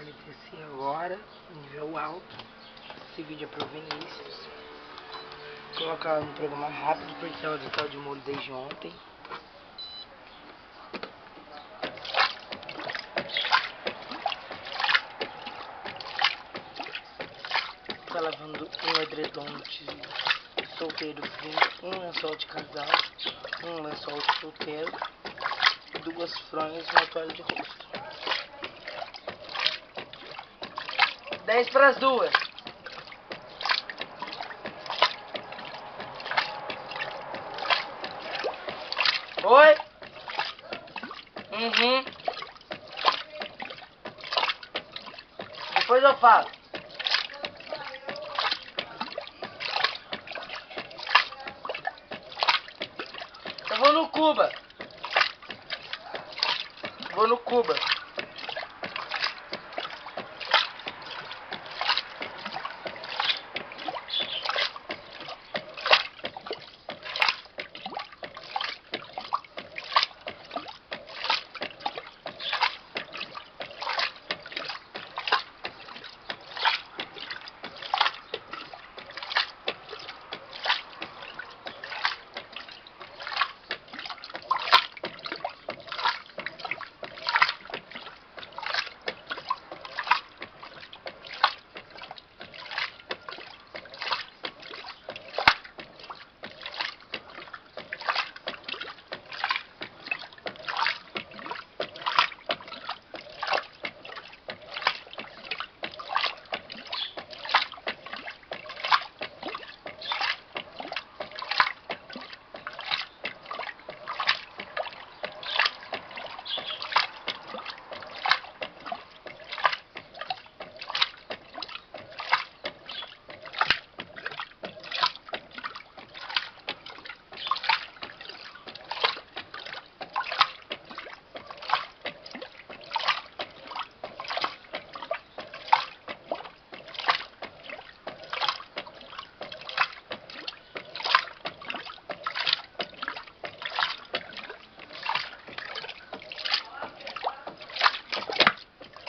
NPC agora, nível alto. Esse vídeo é pro Vinícius. Vou colocar ela no programa rápido porque ela está de molho desde ontem. Tá lavando um edredom de solteiro fino, um lençol de casal, um lençol de solteiro, 2 fronhas e uma toalha de rosto. 10 para as 2. Oi? Depois eu falo. Eu vou no Cuba. Vou no Cuba.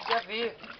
Já vi.